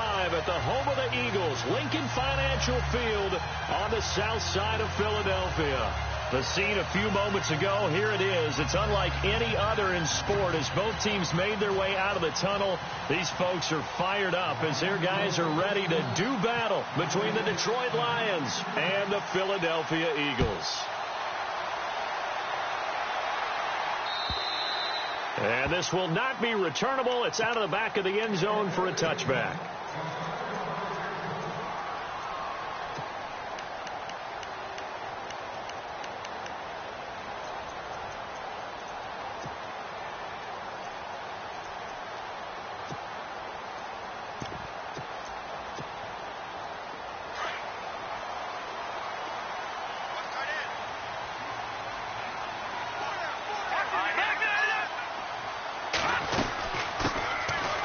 5 at the home of the Eagles, Lincoln Financial Field on the south side of Philadelphia. The scene a few moments ago, here it is. It's unlike any other in sport. As both teams made their way out of the tunnel, these folks are fired up as their guys are ready to do battle between the Detroit Lions and the Philadelphia Eagles. And this will not be returnable. It's out of the back of the end zone for a touchback.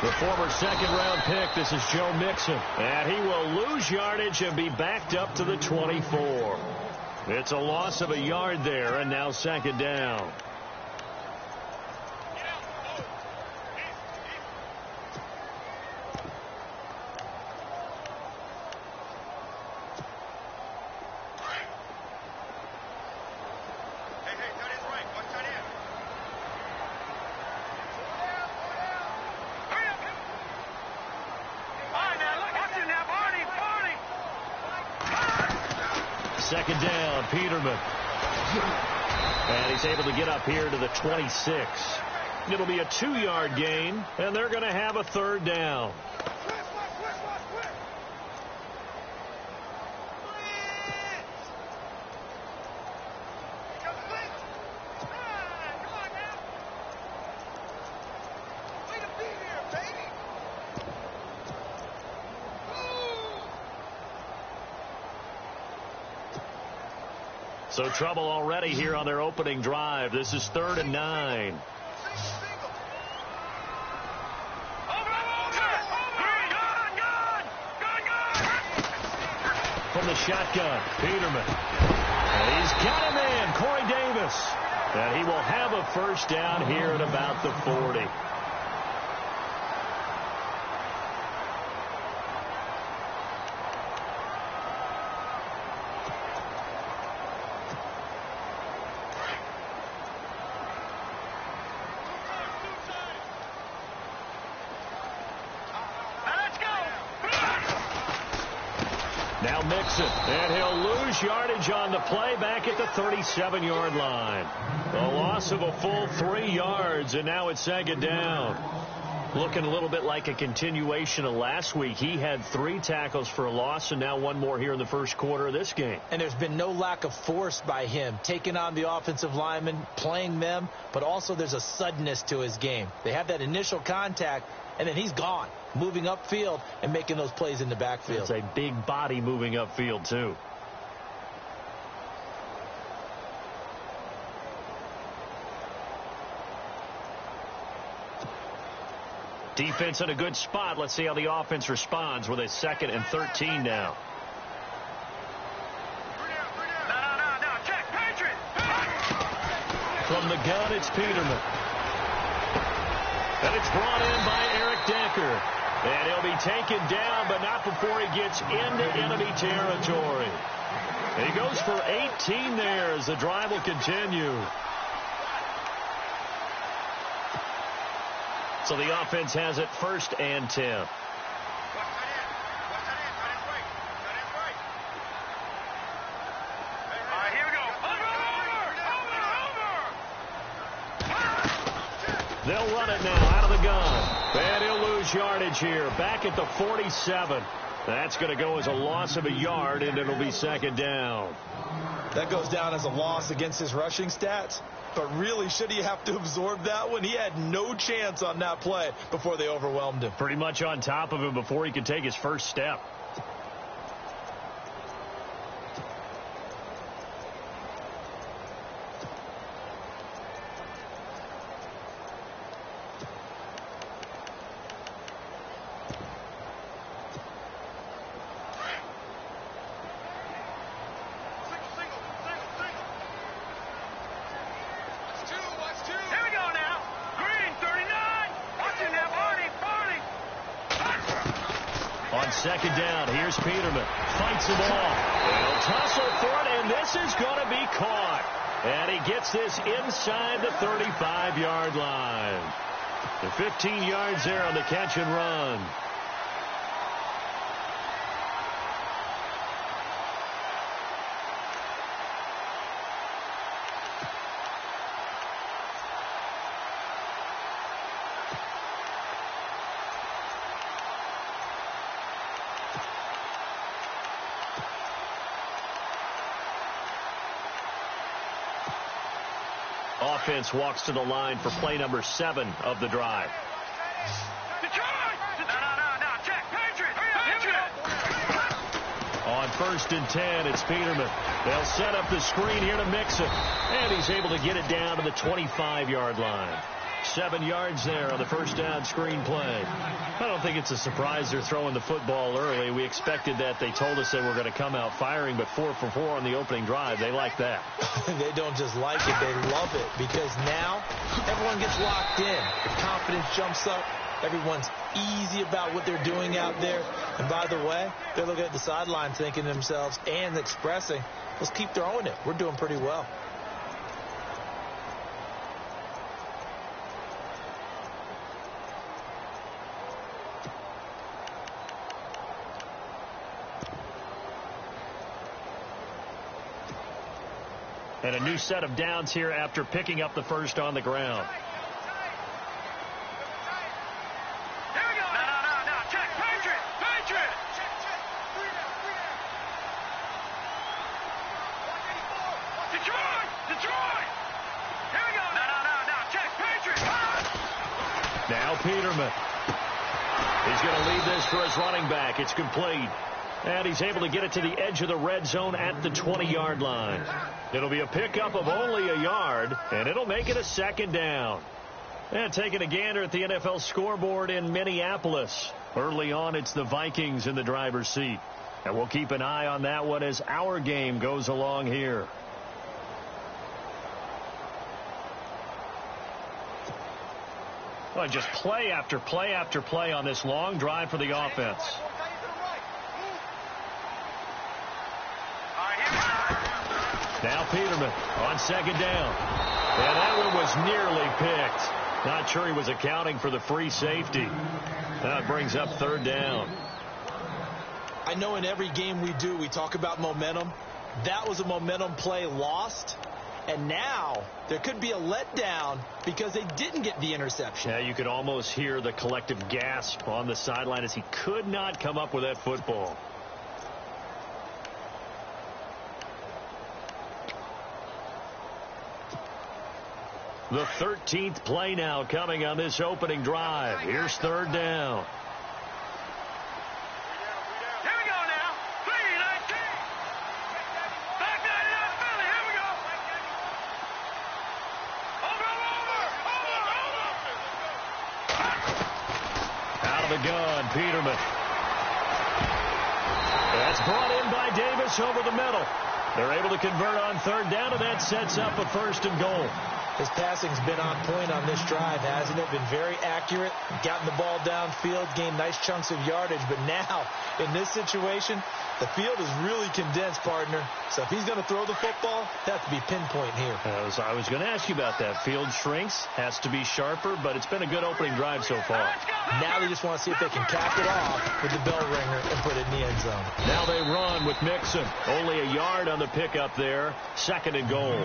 The former second-round pick, this is Joe Mixon. And he will lose yardage and be backed up to the 24. It's a loss of a yard there, and now second down. Second down, Peterman. And he's able to get up here to the 26. It'll be a 2-yard gain, and they're going to have a third down. So trouble already here on their opening drive. This is 3rd and 9. From the shotgun, Peterman. And he's got a man, Corey Davis. And he will have a first down here at about the 40. Now Mixon, and he'll lose yardage on the play back at the 37-yard line. A loss of a full 3 yards, and now it's second down. Looking a little bit like a continuation of last week. He had 3 tackles for a loss, and now 1 more here in the first quarter of this game. And there's been no lack of force by him, taking on the offensive linemen, playing them, but also there's a suddenness to his game. They have that initial contact, and then he's gone, moving upfield and making those plays in the backfield. It's a big body moving upfield, too. Defense in a good spot. Let's see how the offense responds with a 2nd and 13 now. From the gun, it's Peterman. And it's brought in by Eric Decker. And he'll be taken down, but not before he gets into enemy territory. And he goes for 18 there as the drive will continue. So the offense has it 1st and 10. They'll run it now out of the gun. And he'll lose yardage here. Back at the 47. That's going to go as a loss of a yard, and it'll be second down. That goes down as a loss against his rushing stats. But really, should he have to absorb that one? He had no chance on that play before they overwhelmed him. Pretty much on top of him before he could take his first step. On second down, here's Peterman. Fights them off. They'll tussle for it, and this is going to be caught. And he gets this inside the 35-yard line. The 15 yards there on the catch and run. Offense walks to the line for play number 7 of the drive. On 1st and 10, it's Peterman. They'll set up the screen here to mix it. And he's able to get it down to the 25-yard line. 7 yards there on the first down screen play. I don't think it's a surprise they're throwing the football early. We expected that. They told us they were going to come out firing, but 4 for 4 on the opening drive. They like that. They don't just like it, they love it, because now everyone gets locked in. The confidence jumps up. Everyone's easy about what they're doing out there. And by the way, they're looking at the sideline thinking to themselves and expressing, let's keep throwing it. We're doing pretty well. And a new set of downs here after picking up the first on the ground. Here we go. No. Check. Patriot. Detroit. Here we go. No. Check. Patriot. Now Peterman. He's going to lead this for his running back. It's complete. And he's able to get it to the edge of the red zone at the 20-yard line. It'll be a pickup of only a yard, and it'll make it a second down. And taking a gander at the NFL scoreboard in Minneapolis. Early on, it's the Vikings in the driver's seat. And we'll keep an eye on that one as our game goes along here. Well, just play after play after play on this long drive for the offense. Now Peterman on second down. And that one was nearly picked. Not sure he was accounting for the free safety. That brings up third down. I know in every game we do, we talk about momentum. That was a momentum play lost. And now there could be a letdown because they didn't get the interception. Yeah, you could almost hear the collective gasp on the sideline as he could not come up with that football. The 13th play now coming on this opening drive. Here's third down. Here we go now. 3-19. Back 99 Philly. Here we go. Over. Out of the gun, Peterman. That's brought in by Davis over the middle. They're able to convert on third down, and that sets up a first and goal. His passing's been on point on this drive, hasn't it? Been very accurate, gotten the ball downfield, gained nice chunks of yardage. But now, in this situation, the field is really condensed, partner. So if he's going to throw the football, it has to be pinpoint here. I was going to ask you about that. Field shrinks, has to be sharper, but it's been a good opening drive so far. Now they just want to see if they can cap it off with the bell ringer and put it in the end zone. Now they run with Mixon. Only a yard on the pickup there. Second and goal.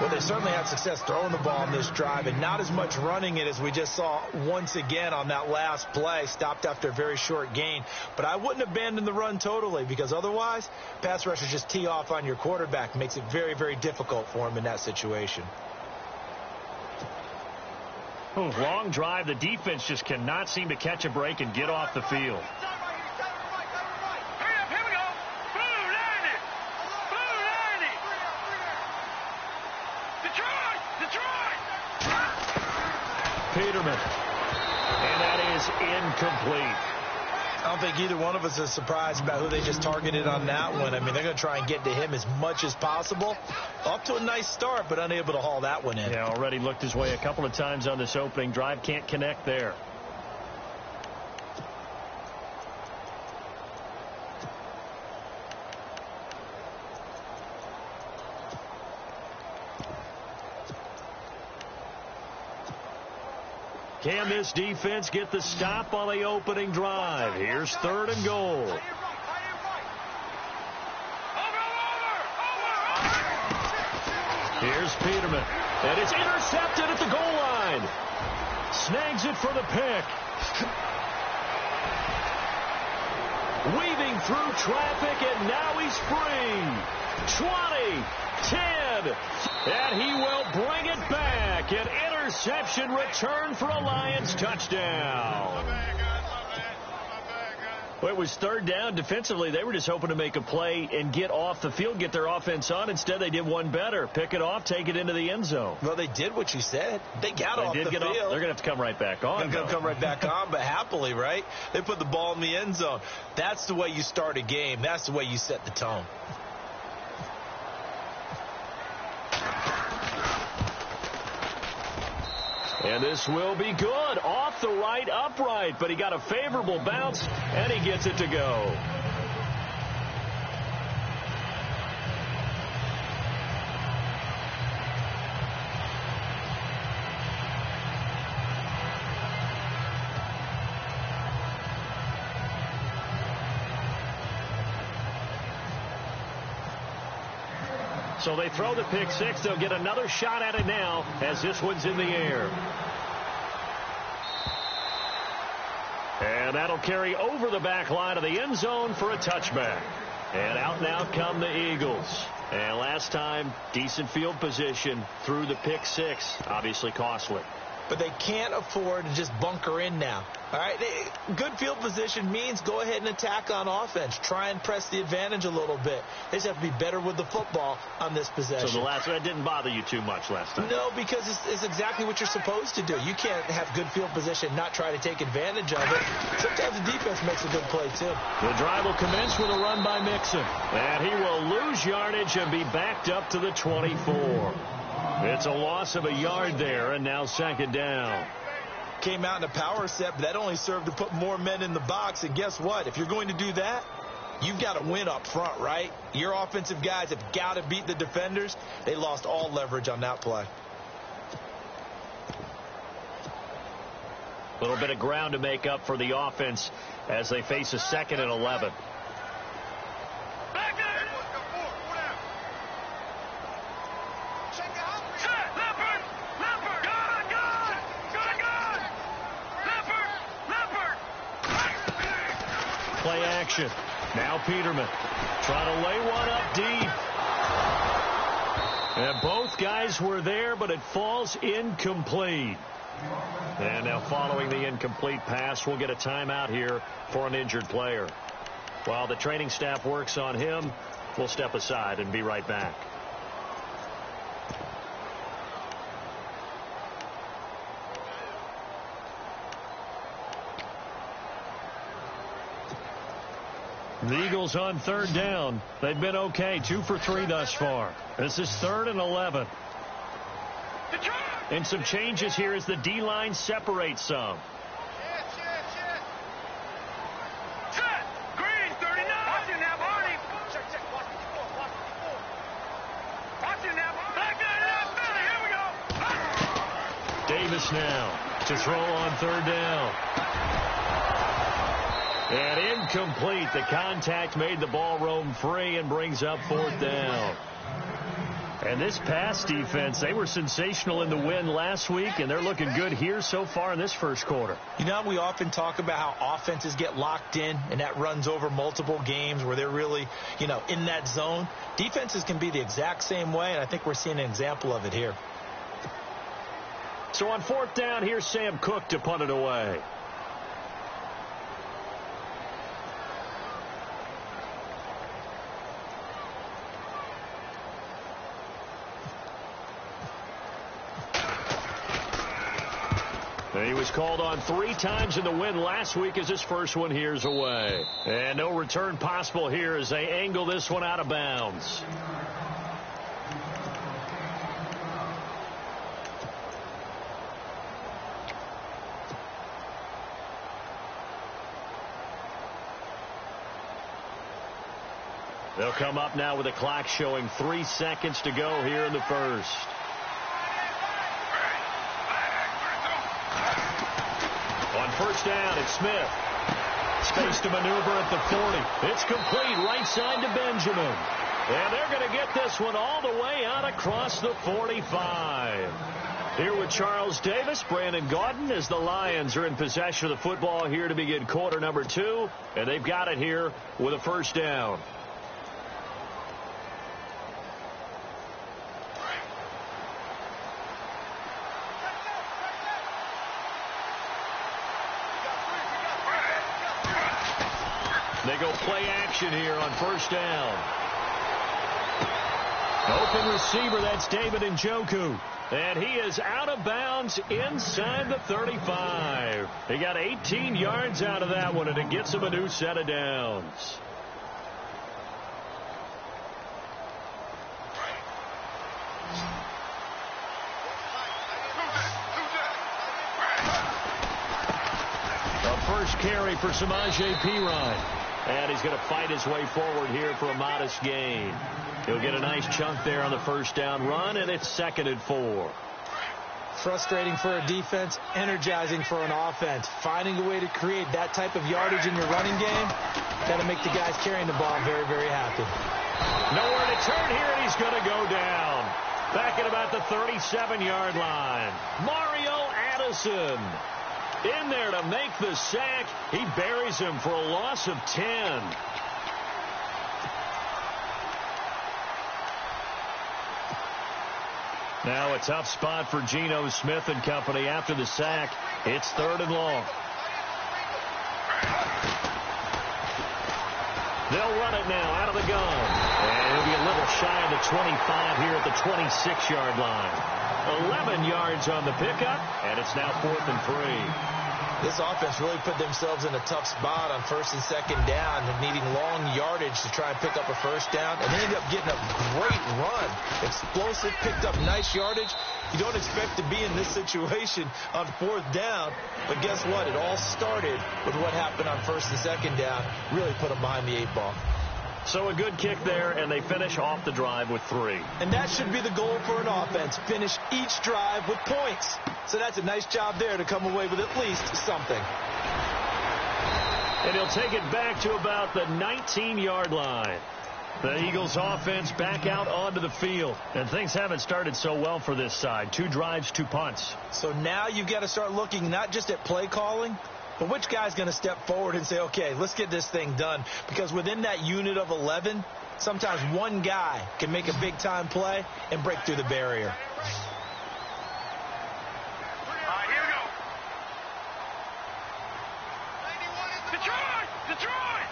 Well, they certainly had success throwing the ball on this drive, and not as much running it as we just saw once again on that last play. Stopped after a very short gain. But I wouldn't abandon the run totally, because otherwise, pass rushers just tee off on your quarterback. Makes it very, very difficult for him in that situation. Long drive. The defense just cannot seem to catch a break and get off the field. Peterman. And that is incomplete. I don't think either one of us is surprised about who they just targeted on that one. I mean, they're going to try and get to him as much as possible. Off to a nice start, but unable to haul that one in. Yeah, already looked his way a couple of times on this opening drive. Can't connect there. Can this defense get the stop on the opening drive? Here's 3rd and goal. Here's Peterman. And it's intercepted at the goal line. Snags it for the pick. Weaving through traffic, and now he's free. 20, 10, and he will bring it back. An interception return for a Lions touchdown. Well, it was 3rd down. Defensively, they were just hoping to make a play and get off the field, get their offense on. Instead, they did one better. Pick it off, take it into the end zone. Well, they did what you said. They got off the field. They're going to have to come right back on. They're going to come right back on, but happily, right? They put the ball in the end zone. That's the way you start a game. That's the way you set the tone. And this will be good. Off the right upright, but he got a favorable bounce, and he gets it to go. So they throw the pick six. They'll get another shot at it now as this one's in the air. And that'll carry over the back line of the end zone for a touchback. And out come the Eagles. And last time, decent field position through the pick six. Obviously costly. But they can't afford to just bunker in now. All right, good field position means go ahead and attack on offense. Try and press the advantage a little bit. They just have to be better with the football on this possession. So that didn't bother you too much last time? No, because it's exactly what you're supposed to do. You can't have good field position, not try to take advantage of it. Sometimes the defense makes a good play, too. The drive will commence with a run by Mixon. And he will lose yardage and be backed up to the 24. It's a loss of a yard there, and now 2nd down. Came out in a power set, but that only served to put more men in the box. And guess what? If you're going to do that, you've got to win up front, right? Your offensive guys have got to beat the defenders. They lost all leverage on that play. A little bit of ground to make up for the offense as they face a 2nd and 11. Play action. Now Peterman trying to lay one up deep. And both guys were there, but it falls incomplete. And now following the incomplete pass, we'll get a timeout here for an injured player. While the training staff works on him, we'll step aside and be right back. The Eagles on 3rd down. They've been okay, 2 for 3 thus far. This is 3rd and 11. And some changes here as the D-line separates some. Green, 39. Watch it now, Barney. Watch it now. Back there, here we go. Davis now to throw on 3rd down. And incomplete. The contact made the ball roam free and brings up 4th down. And this pass defense, they were sensational in the win last week, and they're looking good here so far in this first quarter. You know, we often talk about how offenses get locked in, and that runs over multiple games where they're really, in that zone. Defenses can be the exact same way, and I think we're seeing an example of it here. So on 4th down, here's Sam Cook to punt it away. He was called on 3 times in the win last week as his first one here's away. And no return possible here as they angle this one out of bounds. They'll come up now with the clock showing 3 seconds to go here in the first. down. It's Smith. Space to maneuver at the 40. It's complete right side to Benjamin. And they're going to get this one all the way out across the 45. Here with Charles Davis, Brandon Gaudin, as the Lions are in possession of the football here to begin quarter number 2. And they've got it here with a first down. They go play action here on first down. Open receiver, that's David Njoku. And he is out of bounds inside the 35. He got 18 yards out of that one, and it gets him a new set of downs. A first carry for Samaje Perine. And he's going to fight his way forward here for a modest gain. He'll get a nice chunk there on the first down run, and it's 2nd and 4. Frustrating for a defense, energizing for an offense. Finding a way to create that type of yardage in your running game, got to make the guys carrying the ball very, very happy. Nowhere to turn here, and he's going to go down. Back at about the 37-yard line. Mario Addison in there to make the sack. He buries him for a loss of 10. Now a tough spot for Geno Smith and company after the sack. It's 3rd and long. They'll run it now out of the gun. And he'll be a little shy of the 25 here at the 26-yard line. 11 yards on the pickup, and it's now 4th and 3. This offense really put themselves in a tough spot on 1st and 2nd down, needing long yardage to try and pick up a first down, and they ended up getting a great run. Explosive, picked up nice yardage. You don't expect to be in this situation on 4th down, but guess what? It all started with what happened on 1st and 2nd down. Really put them behind the 8 ball. So a good kick there, and they finish off the drive with 3. And that should be the goal for an offense. Finish each drive with points. So that's a nice job there to come away with at least something. And he'll take it back to about the 19-yard line. The Eagles offense back out onto the field. And things haven't started so well for this side. 2 drives, 2 punts. So now you've got to start looking not just at play calling, but which guy's going to step forward and say, okay, let's get this thing done. Because within that unit of 11, sometimes one guy can make a big-time play and break through the barrier. All right, here we go. Detroit!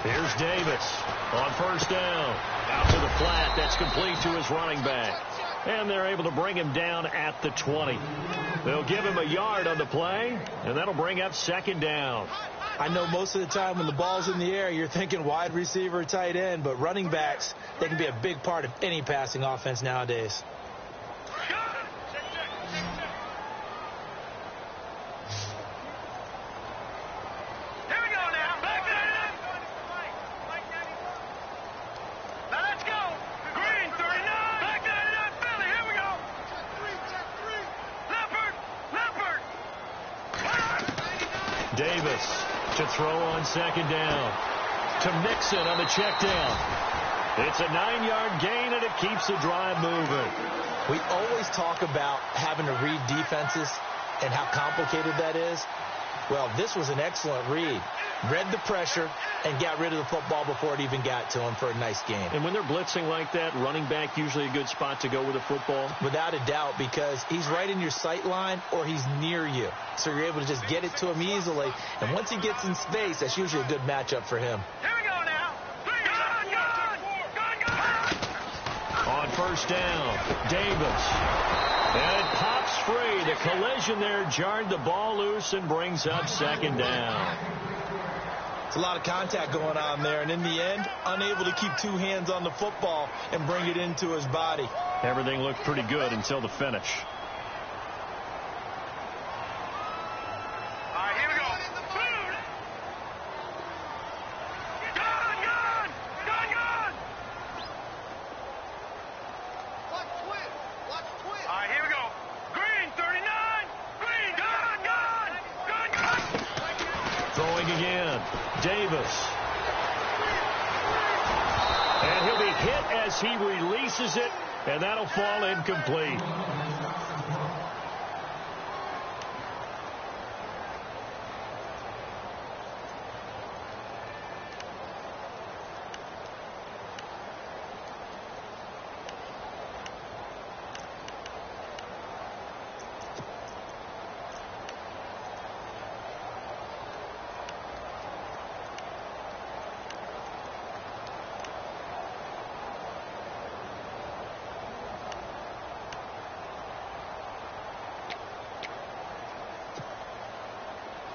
Here's Davis on first down. Out to the flat. That's complete to his running back. And they're able to bring him down at the 20. They'll give him a yard on the play, and that'll bring up 2nd down. I know most of the time when the ball's in the air, you're thinking wide receiver, tight end, but running backs, they can be a big part of any passing offense nowadays. Davis to throw on 2nd down. To Mixon on the check down. It's a 9-yard gain, and it keeps the drive moving. We always talk about having to read defenses and how complicated that is. Well, this was an excellent read. Read the pressure and got rid of the football before it even got to him for a nice gain. And when they're blitzing like that, running back usually a good spot to go with the football? Without a doubt, because he's right in your sight line or he's near you. So you're able to just get it to him easily. And once he gets in space, that's usually a good matchup for him. Here we go now. Gun! On first down, Davis. And it pops free. The collision there jarred the ball loose and brings up 2nd down. It's a lot of contact going on there, and in the end, unable to keep 2 hands on the football and bring it into his body. Everything looked pretty good until the finish. All right, here we go. Gun! Watch twin. All right, here we go. Green, 39. Green, gun! again. Davis. And he'll be hit as he releases it, and that'll fall incomplete.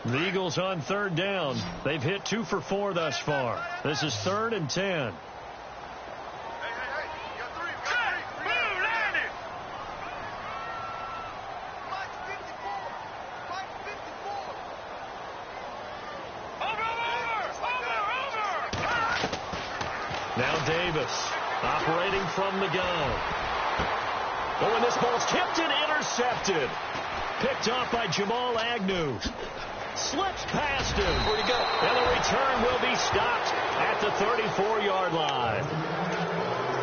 The Eagles on third down. They've hit 2 for 4 thus far. This is 3rd and 10. Now Davis operating from the gun. Oh, and this ball's tipped and intercepted. Picked off by Jamal Agnew. Slips past him. Where'd he go? And the return will be stopped at the 34-yard line.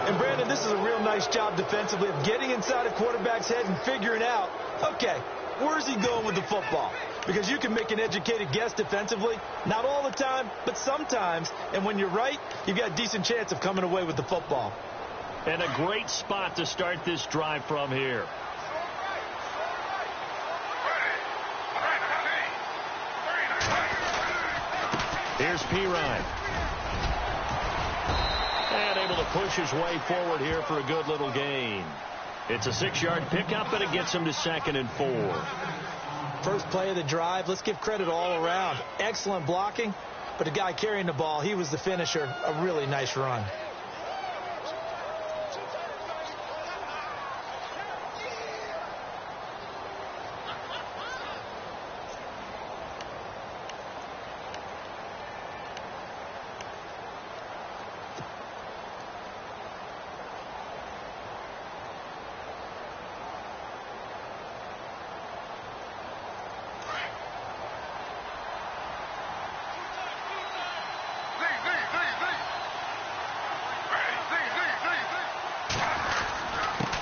And, Brandon, this is a real nice job defensively of getting inside a quarterback's head and figuring out, okay, where's he going with the football? Because you can make an educated guess defensively. Not all the time, but sometimes. And when you're right, you've got a decent chance of coming away with the football. And a great spot to start this drive from here. Here's Pirine. And able to push his way forward here for a good little gain. It's a 6-yard pickup, and it gets him to 2nd and 4. First play of the drive, let's give credit all around. Excellent blocking, but the guy carrying the ball, he was the finisher. A really nice run.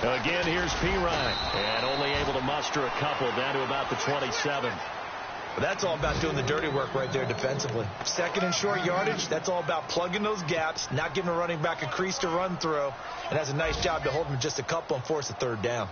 Again, here's Pirine, and only able to muster a couple down to about the 27. But that's all about doing the dirty work right there defensively. 2nd and short yardage, that's all about plugging those gaps, not giving a running back a crease to run through, and that's a nice job to hold him just a couple and force a 3rd down.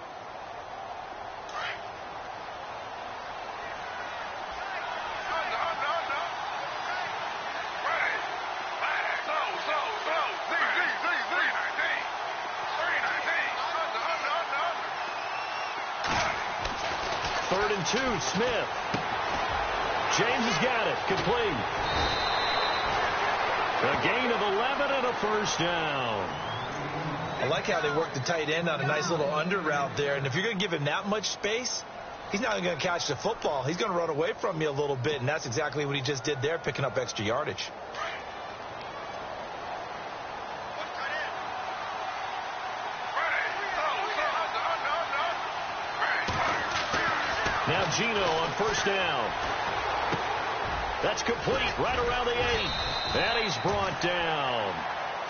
Smith. James has got it. Complete. A gain of 11 and a 1st down. I like how they work the tight end on a nice little under route there. And if you're going to give him that much space, he's not going to catch the football. He's going to run away from you a little bit, and that's exactly what he just did there, picking up extra yardage. Now Gino on 1st down. That's complete right around the 8. And he's brought down.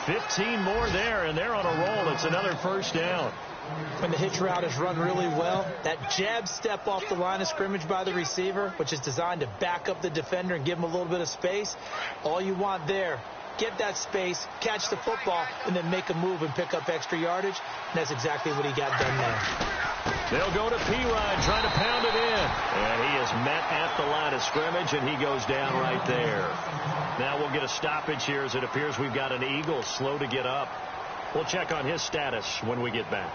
15 more there, and they're on a roll. It's another 1st down. When the hitch route is run really well, that jab step off the line of scrimmage by the receiver, which is designed to back up the defender and give him a little bit of space, all you want there, get that space, catch the football, and then make a move and pick up extra yardage. And that's exactly what he got done there. They'll go to Pirine, trying to pound it in. And he is met at the line of scrimmage, and he goes down right there. Now we'll get a stoppage here as it appears we've got an Eagle slow to get up. We'll check on his status when we get back.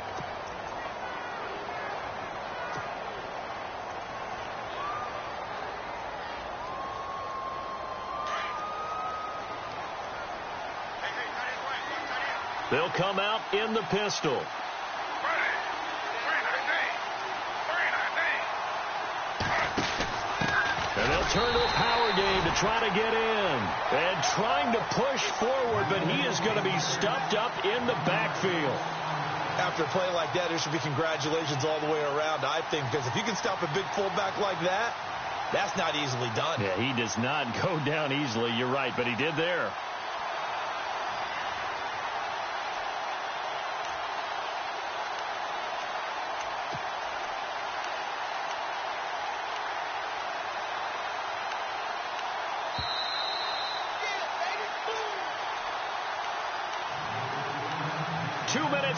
They'll come out in the pistol. And they'll turn to a power game to try to get in. And trying to push forward, but he is going to be stuffed up in the backfield. After a play like that, there should be congratulations all the way around, I think, because if you can stop a big fullback like that, That's not easily done. Yeah, he does not go down easily. You're right, but he did there.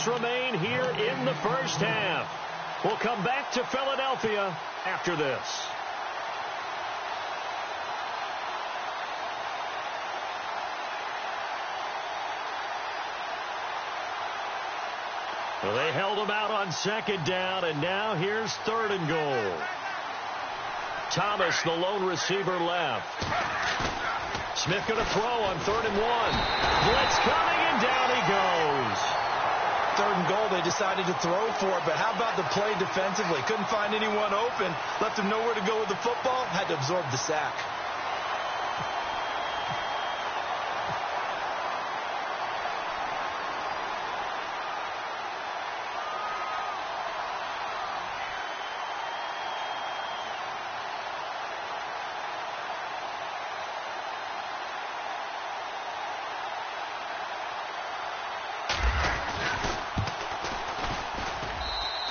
Remain here in the first half. We'll come back to Philadelphia after this. Well, they held him out on second down, and now here's third and goal. Thomas, the lone receiver, left. Smith going to throw on 3rd and 1. Blitz coming, and down he goes. 3rd and goal, they decided to throw for it, but how about the play defensively? Couldn't find anyone open, left him nowhere to go with the football, had to absorb the sack.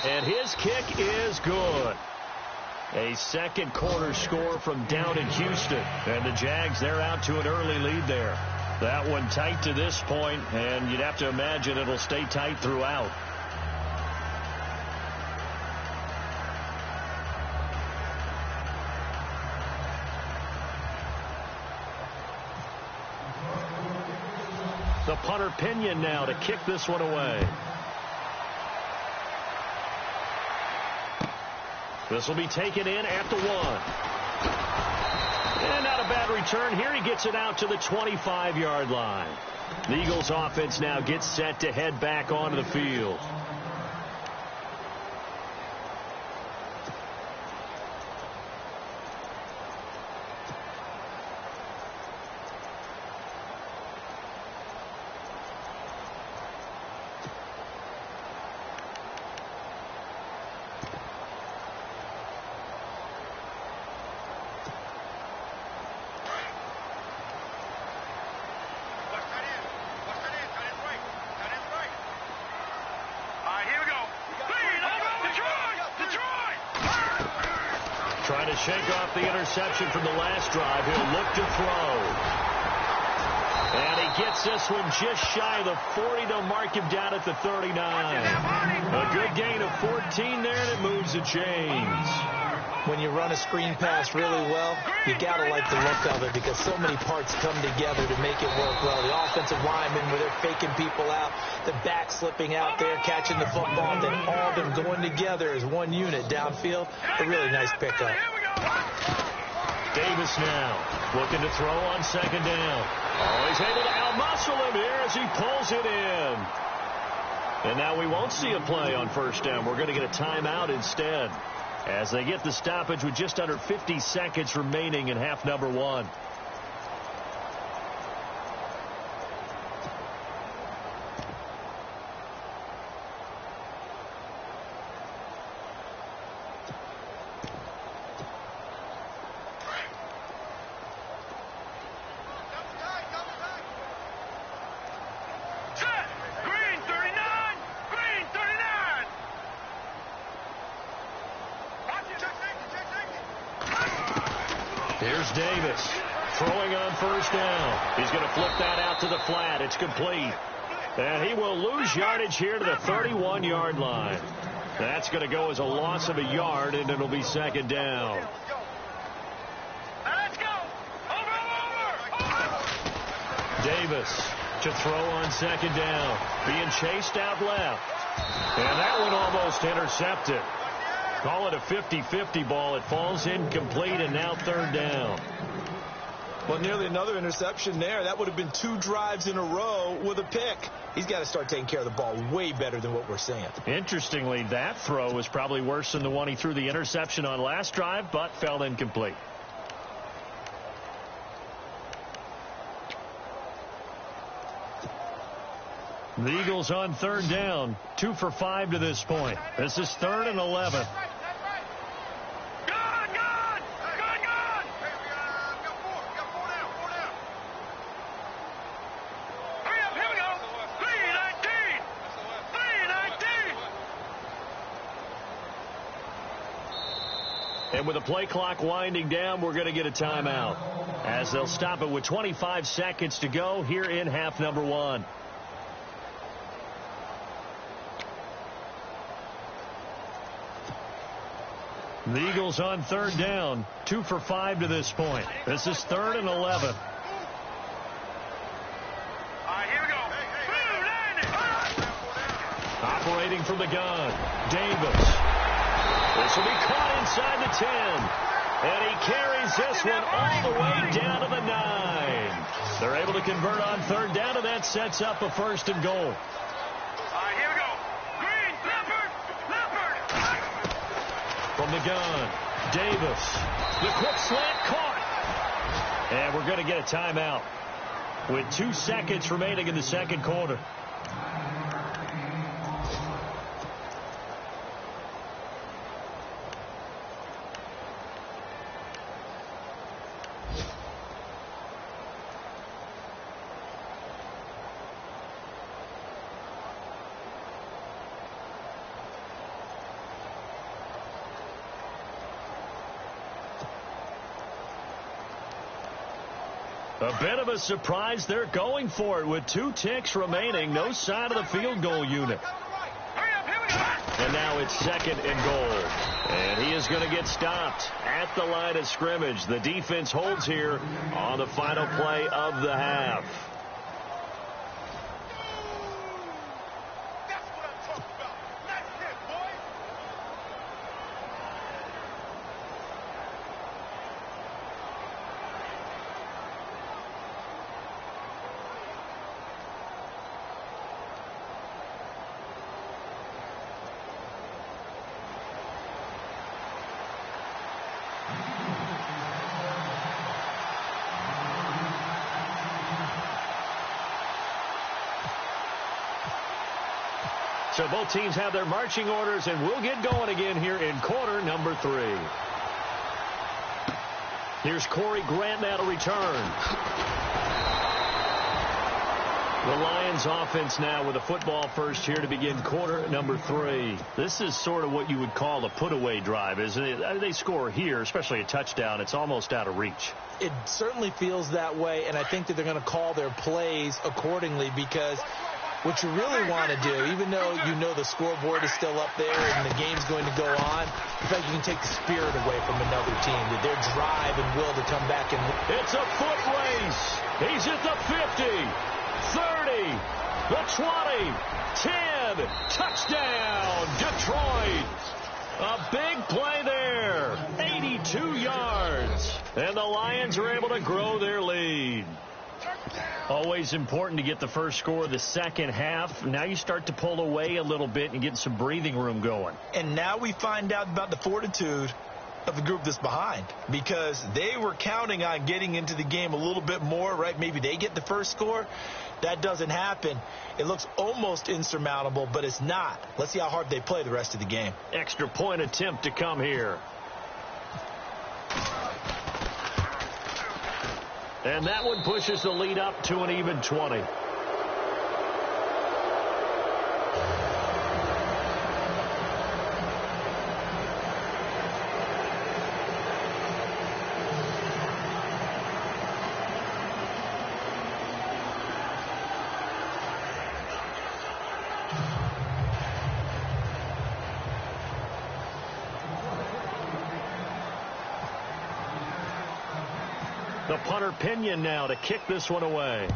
And his kick is good. A second quarter score from down in Houston. And the Jags, they're out to an early lead there. That one tight to this point, and you'd have to imagine it'll stay tight throughout. The punter Pinion now to kick this one away. This will be taken in at the 1. And not a bad return here. He gets it out to the 25-yard line. The Eagles offense now gets set to head back onto the field. Trying to shake off the interception from the last drive. He'll look to throw. And he gets this one just shy of the 40. They'll mark him down at the 39. A good gain of 14 there, and it moves the chains. When you run a screen pass really well, you got to like the look of it because so many parts come together to make it work well. The offensive linemen, where they're faking people out, the back slipping out there, catching the football, then all of them going together as one unit downfield. A really nice pickup. Davis now looking to throw on second down. Oh, he's able to outmuscle him here as he pulls it in. And now we won't see a play on first down. We're going to get a timeout instead, as they get the stoppage with just under 50 seconds remaining in half number 1. Here's Davis throwing on first down. He's going to flip that out to the flat. It's complete. And he will lose yardage here to the 31-yard line. That's going to go as a loss of a yard, and it'll be second down. Let's go. Over. Davis to throw on second down. Being chased out left. And that one almost intercepted. Call it a 50-50 ball. It falls incomplete, and now third down. Well, nearly another interception there. That would have been 2 drives in a row with a pick. He's got to start taking care of the ball way better than what we're seeing. Interestingly, that throw was probably worse than the one he threw the interception on last drive, but fell incomplete. The Eagles on third down, 2 for 5 to this point. This is 3rd and 11. Good, good. Good, good. And with the play clock winding down, we're going to get a timeout, as they'll stop it with 25 seconds to go here in half number one. The Eagles on third down, 2 for 5 to this point. This is 3rd and 11. All right, here we go. Operating from the gun, Davis. This will be caught inside the 10. And he carries this one all the way down to the 9. They're able to convert on third down, and that sets up a 1st and goal. All right, here we go. Green, Leopard. From the gun, Davis. The quick slant caught. And we're going to get a timeout with 2 seconds remaining in the second quarter. A bit of a surprise. They're going for it with 2 ticks remaining. No sign of the field goal unit. And now it's 2nd and goal. And he is going to get stopped at the line of scrimmage. The defense holds here on the final play of the half. So both teams have their marching orders, and we'll get going again here in quarter number 3. Here's Corey Grant now to return. The Lions offense now with a football first here to begin quarter number 3. This is sort of what you would call a put-away drive, isn't it? They score here, especially a touchdown. It's almost out of reach. It certainly feels that way, and I think that they're going to call their plays accordingly, because what you really want to do, even though you know the scoreboard is still up there and the game's going to go on, in fact, you can take the spirit away from another team, that their drive and will to come back and... It's a foot race. He's at the 50, 30, the 20, 10. Touchdown, Detroit. A big play there. 82 yards. And the Lions are able to grow their lead. Always important to get the first score of the second half. Now you start to pull away a little bit and get some breathing room going. And now we find out about the fortitude of the group that's behind, because they were counting on getting into the game a little bit more, right? Maybe they get the first score. That doesn't happen. It looks almost insurmountable, but it's not. Let's see how hard they play the rest of the game. Extra point attempt to come here. And that one pushes the lead up to an even 20. The punter Pinion now to kick this one away.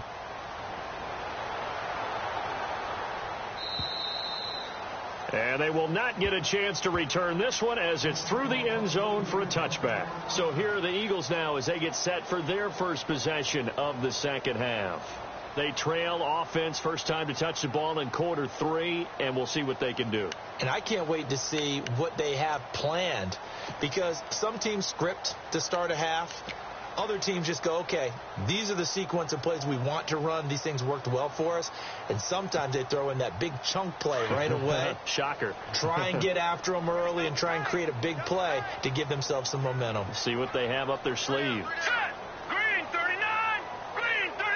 And they will not get a chance to return this one, as it's through the end zone for a touchback. So here are the Eagles now as they get set for their first possession of the second half. They trail offense, first time to touch the ball in quarter 3, and we'll see what they can do. And I can't wait to see what they have planned, because some teams script to start a half. Other teams just go, okay, these are the sequence of plays we want to run. These things worked well for us. And sometimes they throw in that big chunk play right away. Shocker. Try and get after them early and try and create a big play to give themselves some momentum. See what they have up their sleeve. Set. Green 39. Green 39.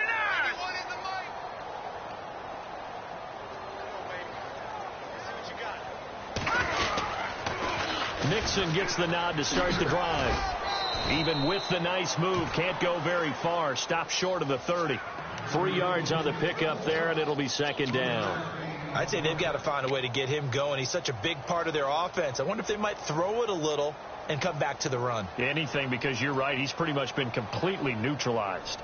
Mixon gets the nod to start the drive. Even with the nice move, can't go very far. Stops short of the 30. 3 yards on the pickup there, and it'll be second down. I'd say they've got to find a way to get him going. He's such a big part of their offense. I wonder if they might throw it a little and come back to the run. Anything, because you're right. He's pretty much been completely neutralized.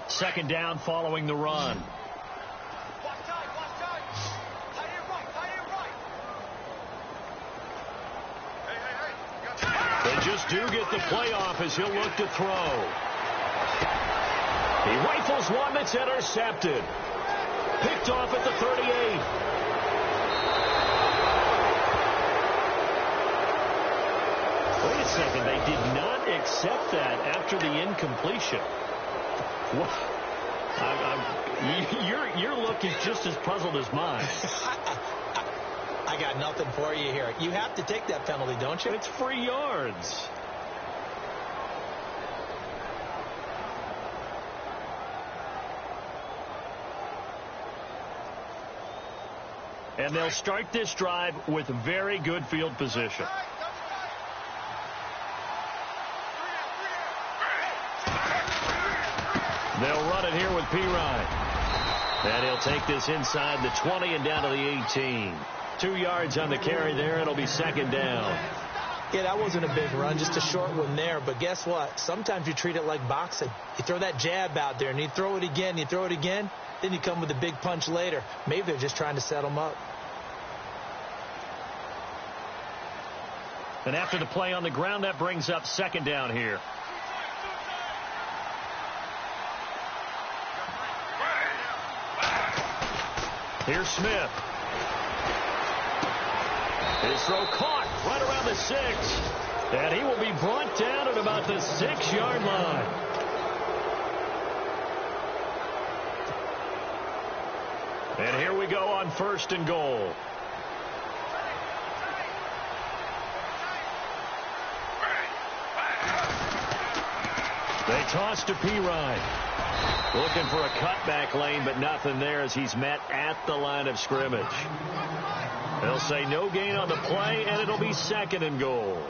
Second down following the run. They just do get the play off as he'll look to throw. He rifles one that's intercepted. Picked off at the 38. Wait a second. They did not accept that after the incompletion. What? Your look is just as puzzled as mine. I got nothing for you here. You have to take that penalty, don't you? It's 3 yards. And they'll start this drive with very good field position. They'll run it here with Pirine. And he'll take this inside the 20 and down to the 18. 2 yards on the carry there. It'll be second down. Yeah, that wasn't a big run, just a short one there. But guess what? Sometimes you treat it like boxing. You throw that jab out there, and you throw it again, you throw it again, then you come with a big punch later. Maybe they're just trying to set them up. And after the play on the ground, that brings up second down here. Here's Smith. His throw caught right around the 6. And he will be brought down at about the 6-yard line. And here we go on 1st and goal. They toss to Pirine. Looking for a cutback lane, but nothing there as he's met at the line of scrimmage. They'll say no gain on the play, and it'll be 2nd and goal.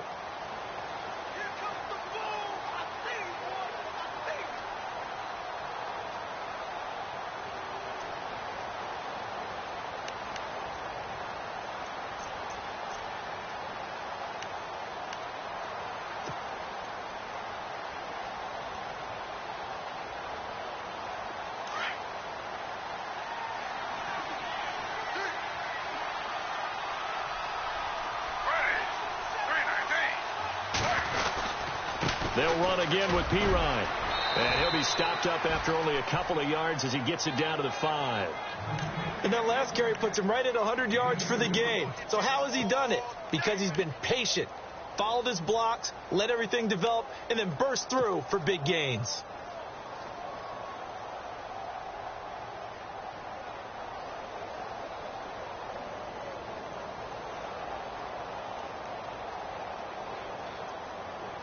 They'll run again with Pirine. And he'll be stopped up after only a couple of yards as he gets it down to the 5. And that last carry puts him right at 100 yards for the game. So how has he done it? Because he's been patient, followed his blocks, let everything develop, and then burst through for big gains.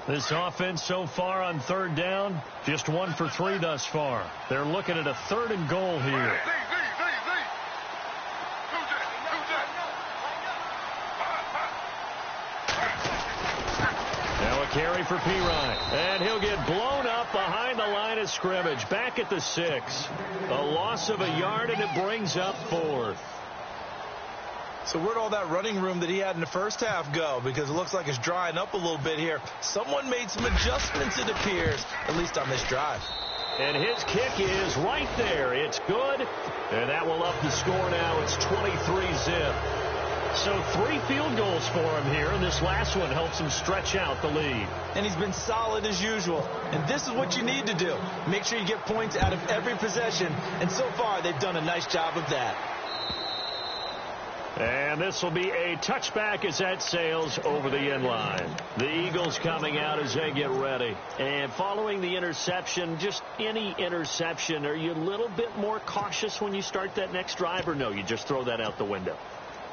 This offense so far on 3rd down, just 1 for 3 thus far. They're looking at a 3rd and goal here. Now a carry for Pirine. And he'll get blown up behind the line of scrimmage. Back at the 6. A loss of a yard, and it brings up 4th. So where'd all that running room that he had in the first half go? Because it looks like it's drying up a little bit here. Someone made some adjustments, it appears, at least on this drive. And his kick is right there. It's good. And that will up the score now. It's 23-zip. So 3 field goals for him here, and this last one helps him stretch out the lead. And he's been solid as usual. And this is what you need to do. Make sure you get points out of every possession. And so far, they've done a nice job of that. And this will be a touchback as that sails over the end line. The Eagles coming out as they get ready. And following the interception, just any interception, are you a little bit more cautious when you start that next drive, or no, you just throw that out the window?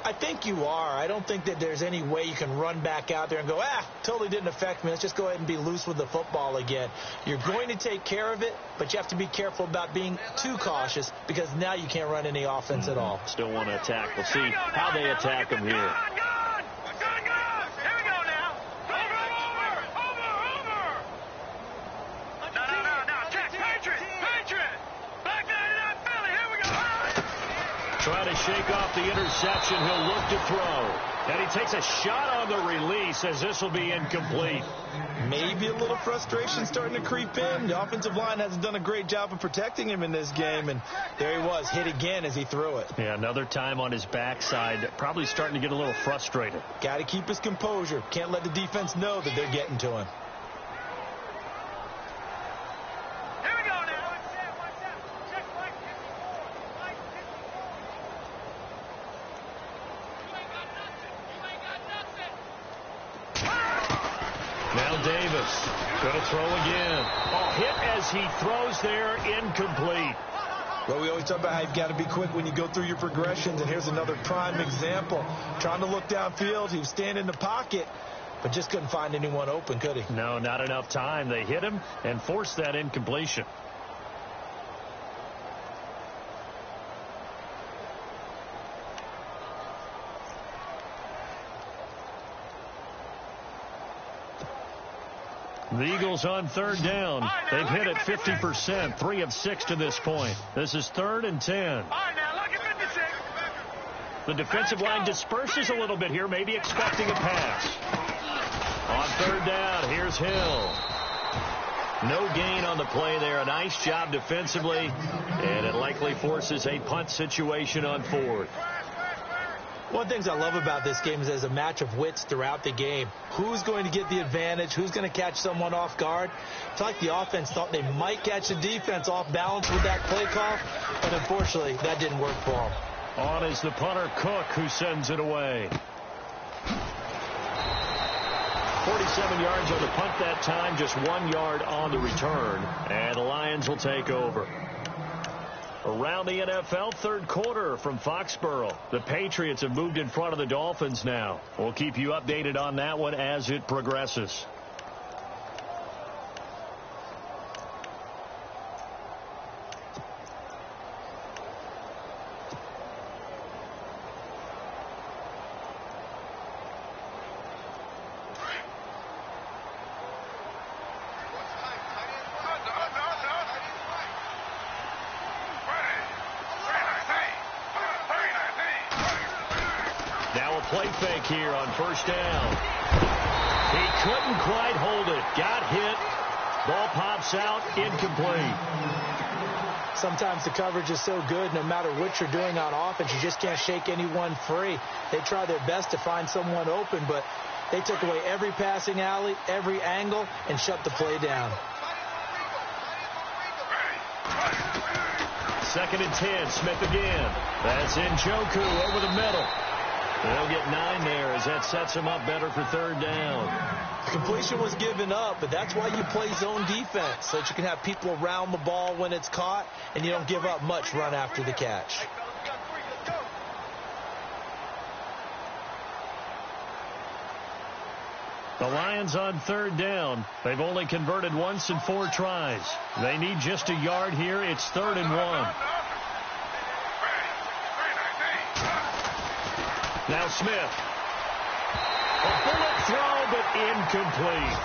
I think you are. I don't think that there's any way you can run back out there and go, totally didn't affect me. Let's just go ahead and be loose with the football again. You're going to take care of it, but you have to be careful about being too cautious because now you can't run any offense at all. Still want to attack. We'll see how they attack him here. Trying to shake off the interception. He'll look to throw. And he takes a shot on the release as this will be incomplete. Maybe a little frustration starting to creep in. The offensive line hasn't done a great job of protecting him in this game. And there he was, hit again as he threw it. Yeah, another time on his backside. Probably starting to get a little frustrated. Got to keep his composure. Can't let the defense know that they're getting to him. Davis going to throw again. Oh, hit as he throws there, incomplete. Well, we always talk about how you've got to be quick when you go through your progressions, and here's another prime example. Trying to look downfield, he was standing in the pocket, but just couldn't find anyone open, could he? No, not enough time. They hit him and forced that incompletion. The Eagles on third down. They've hit it 50%, 3 of 6 to this point. This is 3rd and 10. The defensive line disperses a little bit here, maybe expecting a pass. On third down, here's Hill. No gain on the play there. A nice job defensively, and it likely forces a punt situation on 4th. One of the things I love about this game is there's a match of wits throughout the game. Who's going to get the advantage? Who's going to catch someone off guard? It's like the offense thought they might catch the defense off balance with that play call, but unfortunately, that didn't work for them. On is the punter, Cook, who sends it away. 47 yards on the punt that time, just 1 yard on the return, and the Lions will take over. Around the NFL, third quarter from Foxborough. The Patriots have moved in front of the Dolphins now. We'll keep you updated on that one as it progresses. Play fake here on first down. He couldn't quite hold it. Got hit. Ball pops out. Incomplete. Sometimes the coverage is so good, no matter what you're doing on offense, you just can't shake anyone free. They try their best to find someone open, but they took away every passing alley, every angle, and shut the play down. 2nd and 10. Smith again. That's Njoku over the middle. They'll get 9 there as that sets him up better for third down. Completion was given up, but that's why you play zone defense, so that you can have people around the ball when it's caught, and you don't give up much run after the catch. The Lions on third down. They've only converted once in 4 tries. They need just a yard here. It's 3rd and 1. Now Smith. A bullet throw, but incomplete.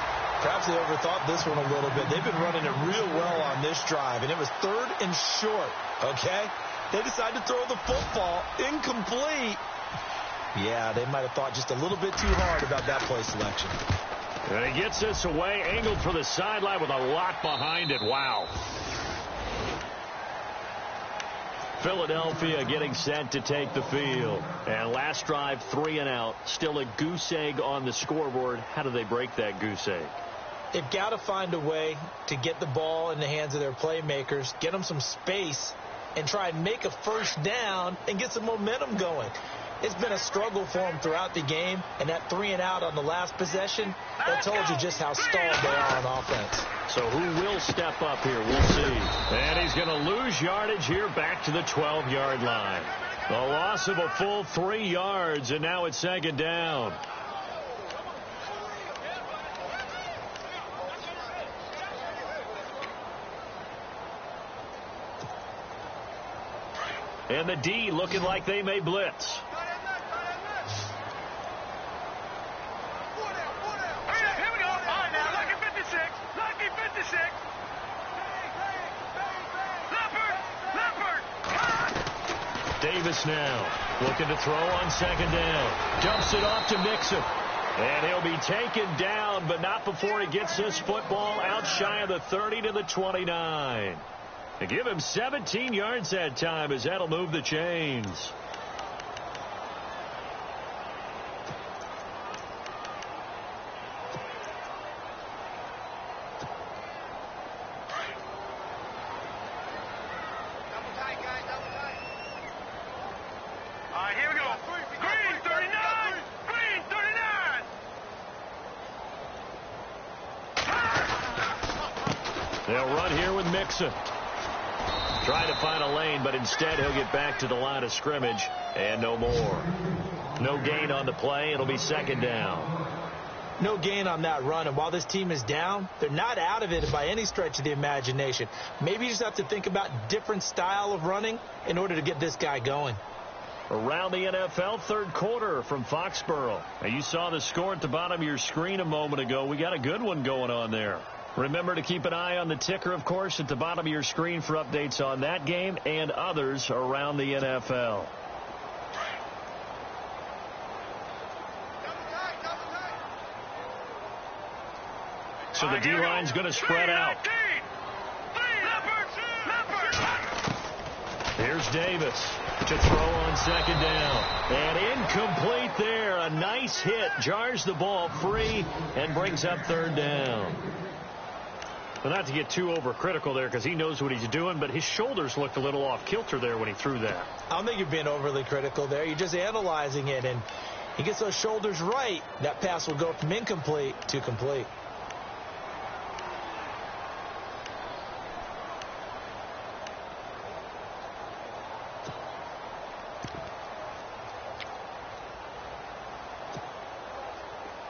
Perhaps they overthought this one a little bit. They've been running it real well on this drive, and it was 3rd and short, okay? They decided to throw the football incomplete. Yeah, they might have thought just a little bit too hard about that play selection. And he gets this away, angled for the sideline with a lot behind it. Wow. Philadelphia getting set to take the field. And last drive, 3 and out. Still a goose egg on the scoreboard. How do they break that goose egg? They've got to find a way to get the ball in the hands of their playmakers, get them some space, and try and make a first down and get some momentum going. It's been a struggle for them throughout the game, and that 3 and out on the last possession, that told you just how stalled they are on offense. So who will step up here? We'll see. And he's going to lose yardage here back to the 12-yard line. A loss of a full 3 yards, and now it's second down. And the D looking like they may blitz. Here we go. All right, now, lucky 56. Lucky 56. Leopard. Davis now looking to throw on second down. Dumps it off to Mixon. And he'll be taken down, but not before he gets this football out shy of the 30 to the 29. They give him 17 yards that time, as that'll move the chains. All right, here we go. Green 39. Green 39. They'll run here with Mixon. Trying to find a lane, but instead he'll get back to the line of scrimmage, and no more. No gain on the play. It'll be second down. No gain on that run, and while this team is down, they're not out of it by any stretch of the imagination. Maybe you just have to think about different style of running in order to get this guy going. Around the NFL, third quarter from Foxborough. Now, you saw the score at the bottom of your screen a moment ago. We got a good one going on there. Remember to keep an eye on the ticker, of course, at the bottom of your screen for updates on that game and others around the NFL. So the D-line's going to spread out. Here's Davis to throw on second down. And incomplete there. A nice hit. Jars the ball free and brings up third down. Well, not to get too overcritical there because he knows what he's doing, but his shoulders looked a little off kilter there when he threw that. I don't think you're being overly critical there. You're just analyzing it, and he gets those shoulders right. That pass will go from incomplete to complete.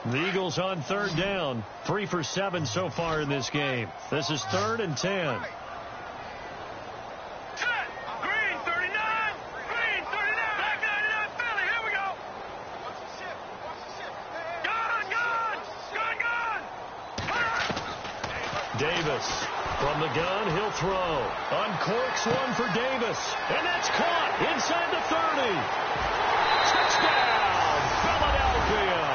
The Eagles on third down. 3 for 7 so far in this game. This is 3rd and 10. Green 39. Green 39. Back 99 Philly. Here we go. Gun. Davis from the gun. He'll throw. Uncorks one for Davis. And that's caught inside the 30. Touchdown, Philadelphia.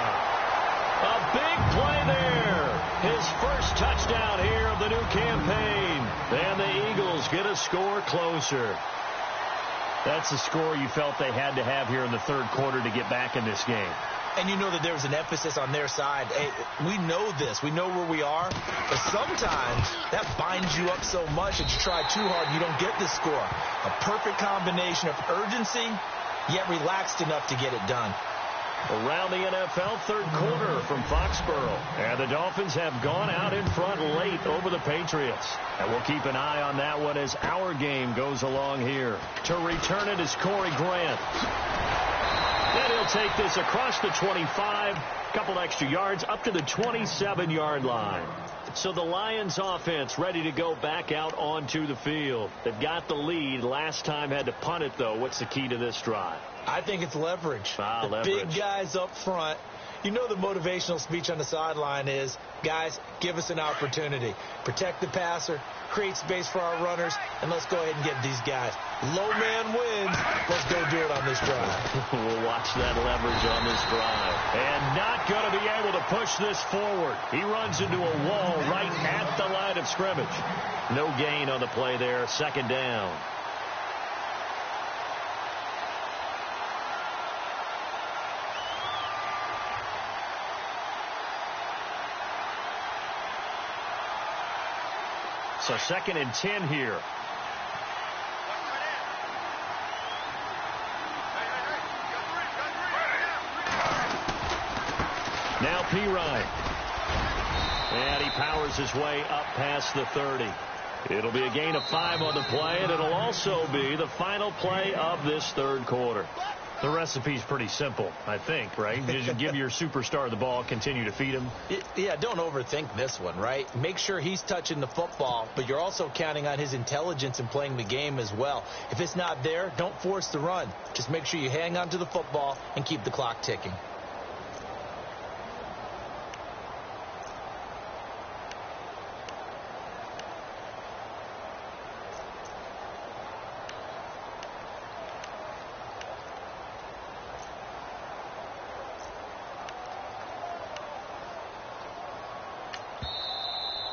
A big play there. His first touchdown here of the new campaign. And the Eagles get a score closer. That's the score you felt they had to have here in the third quarter to get back in this game. And you know that there was an emphasis on their side. Hey, we know this. We know where we are. But sometimes that binds you up so much that you try too hard and you don't get the score. A perfect combination of urgency, yet relaxed enough to get it done. Around the NFL, third quarter from Foxborough. And the Dolphins have gone out in front late over the Patriots. And we'll keep an eye on that one as our game goes along here. To return it is Corey Grant. And he'll take this across the 25, couple extra yards, up to the 27-yard line. So the Lions offense ready to go back out onto the field. They've got the lead. Last time had to punt it, though. What's the key to this drive? I think it's leverage. The leverage. Big guys up front. You know the motivational speech on the sideline is, guys, give us an opportunity. Protect the passer, create space for our runners, and let's go ahead and get these guys. Low man wins. Let's go do it on this drive. We'll watch that leverage on this drive. And not going to be able to push this forward. He runs into a wall right at the line of scrimmage. No gain on the play there. Second down. So 2nd and 10 here. Now Pirine. And he powers his way up past the 30. It'll be a gain of 5 on the play, and it'll also be the final play of this third quarter. The recipe's pretty simple, I think, right? You just give your superstar the ball, continue to feed him. Yeah, don't overthink this one, right? Make sure he's touching the football, but you're also counting on his intelligence in playing the game as well. If it's not there, don't force the run. Just make sure you hang on to the football and keep the clock ticking.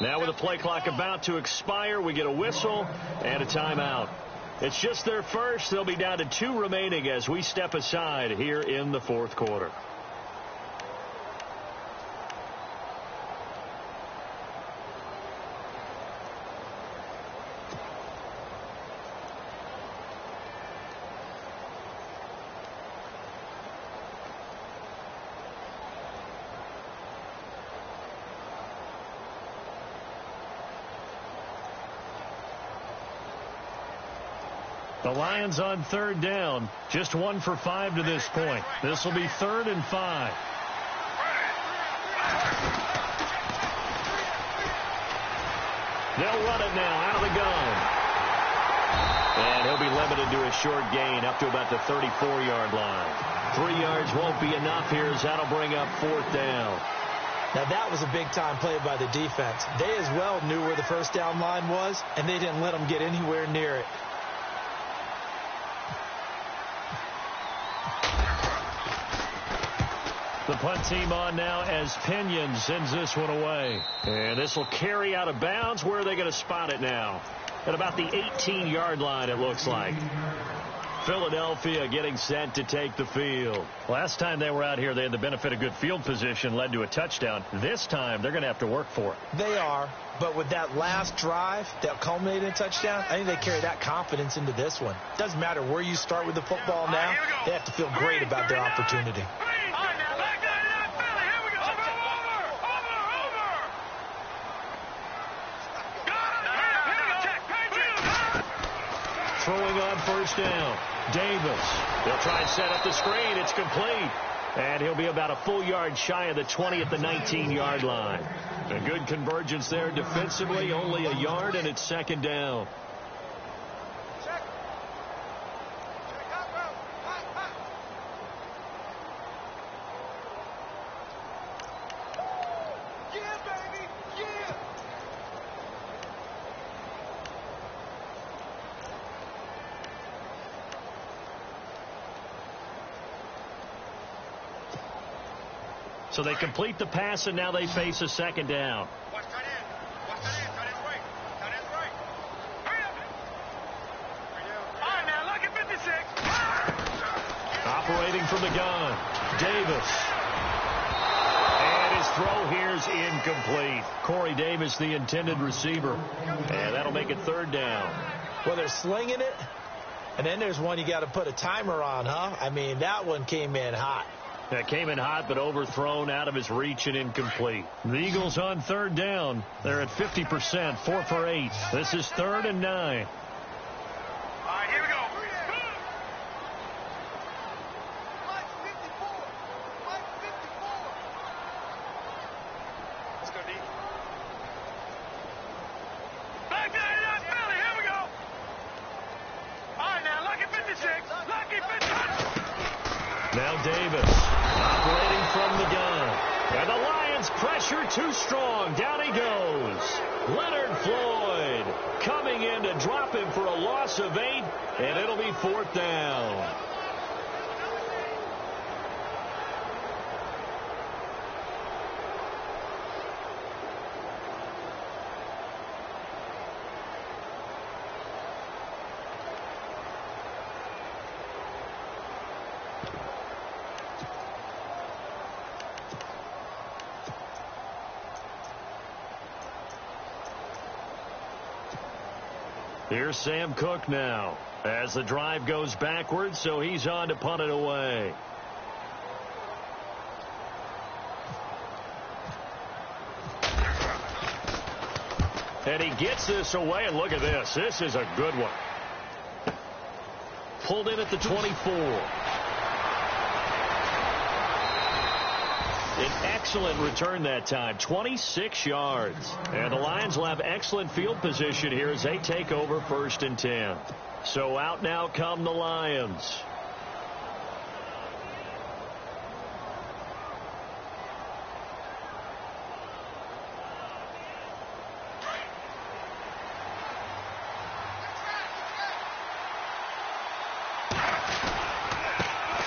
Now with the play clock about to expire, we get a whistle and a timeout. It's just their first. They'll be down to 2 remaining as we step aside here in the fourth quarter. The Lions on third down. Just 1 for 5 to this point. This will be 3rd and 5. They'll run it now out of the gun. And he'll be limited to a short gain up to about the 34-yard line. 3 yards won't be enough here as that'll bring up 4th down. Now, that was a big-time play by the defense. They as well knew where the first down line was, and they didn't let them get anywhere near it. The punt team on now as Pinion sends this one away. And this will carry out of bounds. Where are they going to spot it now? At about the 18-yard line, it looks like. Philadelphia getting set to take the field. Last time they were out here, they had the benefit of good field position, led to a touchdown. This time, they're going to have to work for it. They are, but with that last drive that culminated in a touchdown, I think they carry that confidence into this one. Doesn't matter where you start with the football now, they have to feel great about their opportunity. Throwing on first down. Davis. They'll try and set up the screen. It's complete. And he'll be about a full yard shy of the 20 at the 19-yard line. A good convergence there defensively. Only a yard, and it's 2nd down. So they complete the pass, and now they face a 2nd down. Watch tight end. Watch tight end. Tight end's right. Tight end's right. Hurry up. All right, now, look at 56. Operating from the gun. Davis. And his throw here's incomplete. Corey Davis, the intended receiver. And that'll make it 3rd down. Well, they're slinging it, and then there's one you got to put a timer on, huh? I mean, that one came in hot. That came in hot, but overthrown, out of his reach, and incomplete. The Eagles on 3rd down. They're at 50%, 4 for 8. This is 3rd and 9. All right, here we go. Let's go, D. Back down to that Philly. Here we go. All right, now, lucky 56. Lucky 56. Now Davis. Operating from the gun. And the Lions pressure too strong. Down he goes. Leonard Floyd coming in to drop him for a loss of 8. And it'll be 4th down. Here's Sam Cook now as the drive goes backwards, so he's on to punt it away. And he gets this away, and look at this. This is a good one. Pulled in at the 24. An excellent return that time, 26 yards. And the Lions will have excellent field position here as they take over 1st and 10. So out now come the Lions.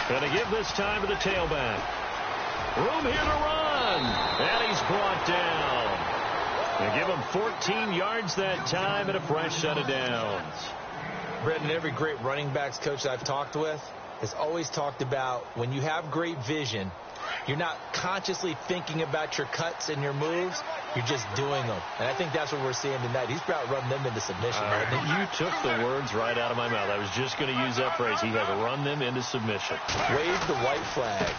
Going to give this time to the tailback. Room here to run. And he's brought down. They give him 14 yards that time and a fresh set of downs. Brendan, every great running backs coach that I've talked with has always talked about when you have great vision, you're not consciously thinking about your cuts and your moves. You're just doing them. And I think that's what we're seeing tonight. He's about running them into submission. You took the words right out of my mouth. I was just going to use that phrase. He has run them into submission. Wave the white flag.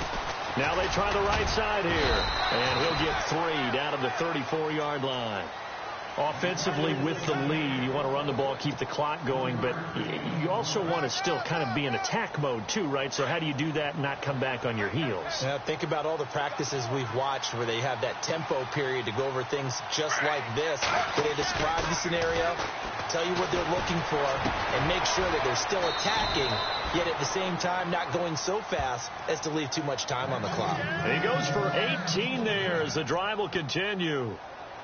Now they try the right side here. And he'll get 3 down to the 34-yard line. Offensively with the lead, you want to run the ball, keep the clock going, but you also want to still kind of be in attack mode too, right? So how do you do that and not come back on your heels? Yeah, think about all the practices we've watched where they have that tempo period to go over things just like this, where they describe the scenario, tell you what they're looking for, and make sure that they're still attacking, yet at the same time not going so fast as to leave too much time on the clock. And he goes for 18 there as the drive will continue.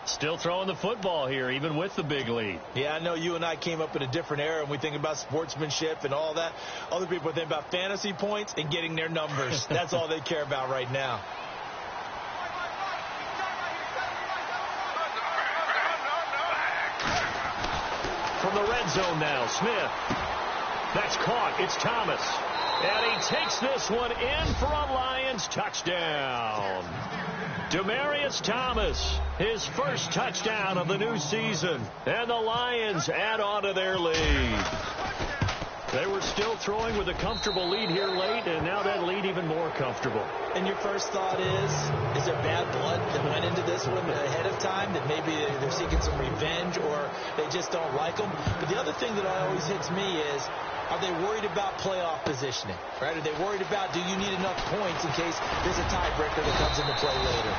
Still throwing the football here, even with the big lead. Yeah, I know you and I came up in a different era, and we think about sportsmanship and all that. Other people think about fantasy points and getting their numbers. That's all they care about right now. From the red zone now, Smith. That's caught. It's Thomas. And he takes this one in for a Lions touchdown. Demaryius Thomas, his first touchdown of the new season. And the Lions add on to their lead. They were still throwing with a comfortable lead here late, and now that lead even more comfortable. And your first thought is there bad blood that went into this one ahead of time, that maybe they're seeking some revenge or they just don't like them? But the other thing that always hits me is, are they worried about playoff positioning? Right? Are they worried about, do you need enough points in case there's a tiebreaker that comes into play later?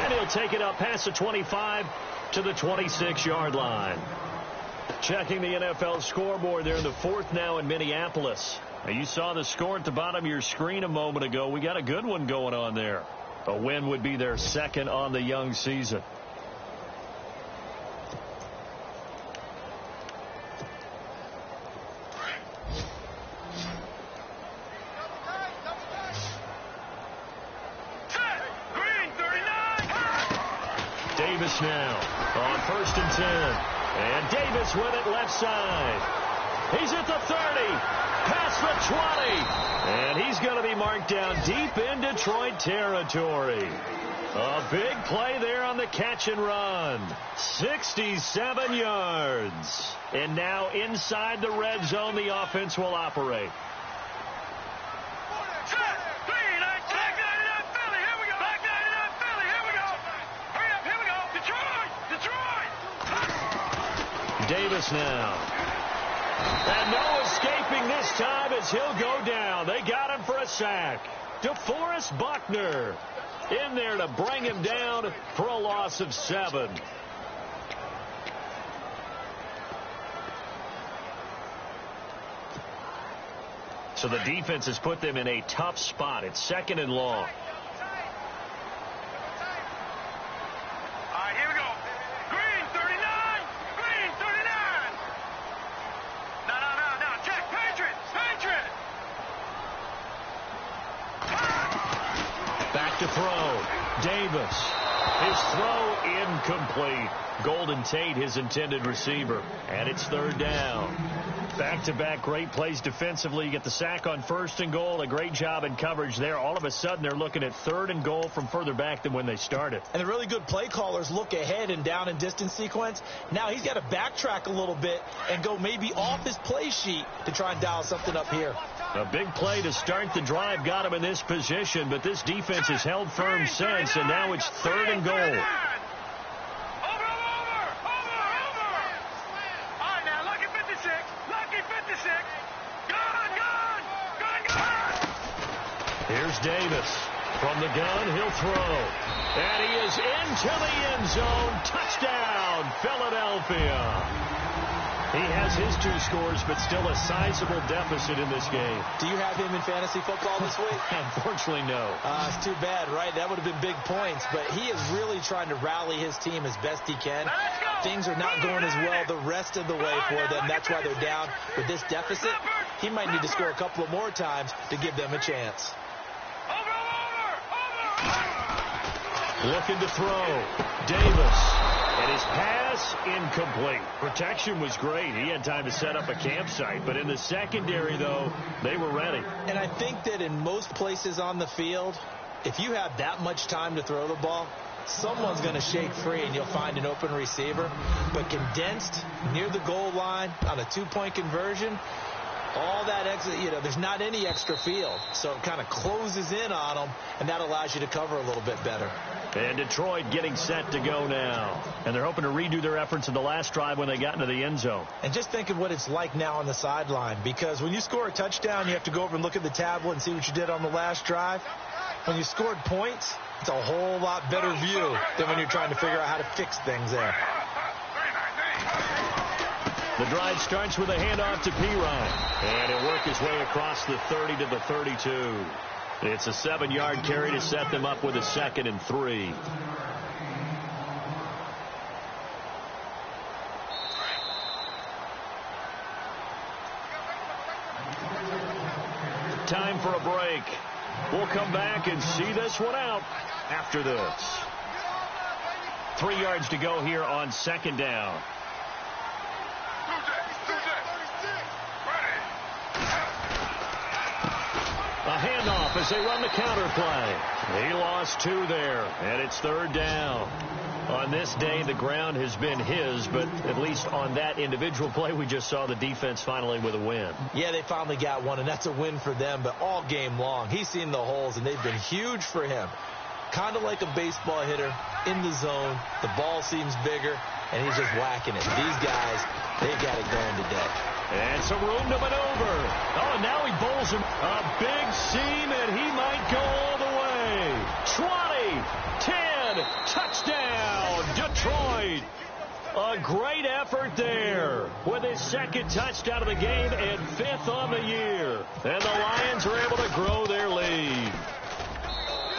And he'll take it up past the 25 to the 26-yard line. Checking the NFL scoreboard there in the 4th now in Minneapolis. Now you saw the score at the bottom of your screen a moment ago. We got a good one going on there. A win would be their 2nd on the young season. Davis now on 1st and 10. And Davis with it left side. He's at the 30, past the 20. And he's going to be marked down deep in Detroit territory. A big play there on the catch and run. 67 yards. And now inside the red zone, the offense will operate. Davis now. And no escaping this time as he'll go down. They got him for a sack. DeForest Buckner in there to bring him down for a loss of 7. So the defense has put them in a tough spot. It's 2nd and long. To throw. Davis. His throw incomplete. Golden Tate, his intended receiver. And it's 3rd down. Back-to-back great plays defensively. You get the sack on 1st and goal. A great job in coverage there. All of a sudden, they're looking at 3rd and goal from further back than when they started. And the really good play callers look ahead and down and distance sequence. Now he's got to backtrack a little bit and go maybe off his play sheet to try and dial something up here. A big play to start the drive got him in this position, but this defense has held firm since, and now it's 3rd and goal. Here's Davis. From the gun, he'll throw. And he is into the end zone. Touchdown, Philadelphia. He has his 2 scores, but still a sizable deficit in this game. Do you have him in fantasy football this week? Unfortunately, no. It's too bad, right? That would have been big points, but he is really trying to rally his team as best he can. Things are not going as well the rest of the way for them. That's why they're down with this deficit. He might need to score a couple of more times to give them a chance. Looking to throw. Davis. And his pass incomplete. Protection was great. He had time to set up a campsite. But in the secondary, though, they were ready. And I think that in most places on the field, if you have that much time to throw the ball, someone's going to shake free and you'll find an open receiver. But condensed near the goal line on a 2-point conversion, all that extra, there's not any extra field. So it kind of closes in on them, and that allows you to cover a little bit better. And Detroit getting set to go now. And they're hoping to redo their efforts in the last drive when they got into the end zone. And just think of what it's like now on the sideline, because when you score a touchdown, you have to go over and look at the tablet and see what you did on the last drive. When you scored points, it's a whole lot better view than when you're trying to figure out how to fix things there. The drive starts with a handoff to Pirine. And he'll work his way across the 30 to the 32. It's a 7-yard carry to set them up with a 2nd and 3. Time for a break. We'll come back and see this one out after this. 3 yards to go here on 2nd down. A handoff as they run the counter play. He lost 2 there, and it's 3rd down. On this day, the ground has been his, but at least on that individual play, we just saw the defense finally with a win. Yeah, they finally got one, and that's a win for them, but all game long, he's seen the holes, and they've been huge for him. Kind of like a baseball hitter in the zone. The ball seems bigger, and he's just whacking it. These guys, they've got it going today. And some room to maneuver. Oh, and now he bowls him. A big seam, and he might go all the way. 20, 10, touchdown, Detroit. A great effort there with his 2nd touchdown of the game and 5th on the year. And the Lions are able to grow their lead.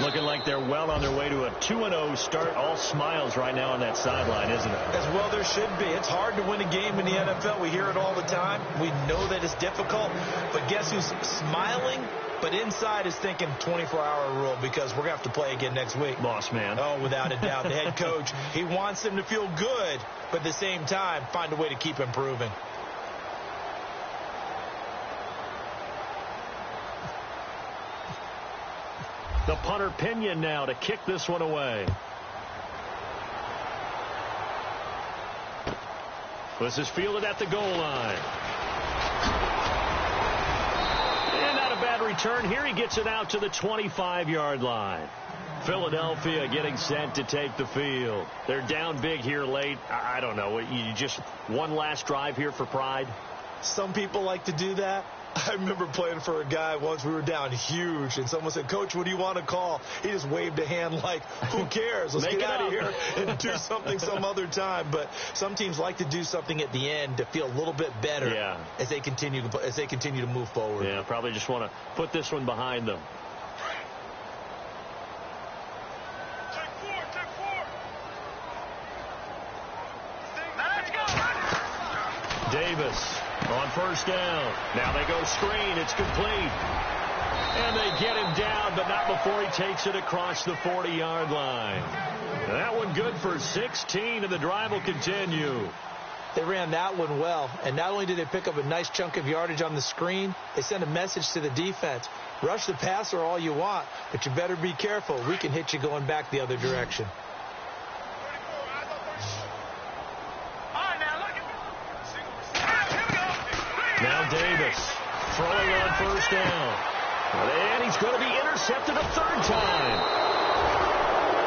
Looking like they're well on their way to a 2-0 start. All smiles right now on that sideline, isn't it? As well there should be. It's hard to win a game in the NFL. We hear it all the time. We know that it's difficult. But guess who's smiling? But inside is thinking 24-hour rule, because we're going to have to play again next week. Boss man. Oh, without a doubt. The head coach, he wants them to feel good, but at the same time, find a way to keep improving. The punter Pinion now to kick this one away. This is fielded at the goal line. And not a bad return here. He gets it out to the 25-yard line. Philadelphia getting set to take the field. They're down big here late. I don't know. You just one last drive here for pride? Some people like to do that. I remember playing for a guy once. We were down huge, and someone said, "Coach, what do you want to call?" He just waved a hand like, who cares? Let's get out of here and do something some other time. But some teams like to do something at the end to feel a little bit better as they continue to move forward. Yeah, probably just want to put this one behind them. Davis on 1st down. Now they go screen. It's complete. And they get him down, but not before he takes it across the 40-yard line. That one good for 16, and the drive will continue. They ran that one well, and not only did they pick up a nice chunk of yardage on the screen, they sent a message to the defense. Rush the passer all you want, but you better be careful. We can hit you going back the other direction. Now Davis throwing on 1st down. And he's going to be intercepted a 3rd time.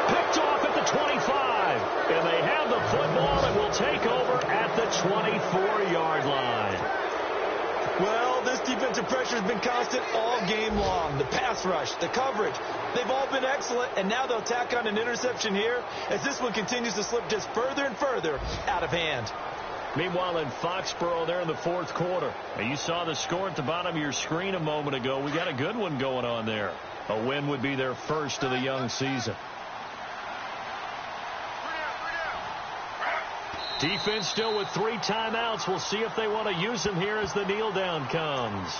Picked off at the 25. And they have the football and will take over at the 24-yard line. Well, this defensive pressure has been constant all game long. The pass rush, the coverage, they've all been excellent, and now they'll tack on an interception here as this one continues to slip just further and further out of hand. Meanwhile, in Foxborough, there in the fourth quarter, and you saw the score at the bottom of your screen a moment ago. We got a good one going on there. A win would be their first of the young season. Defense still with 3 timeouts. We'll see if they want to use them here as the kneel down comes.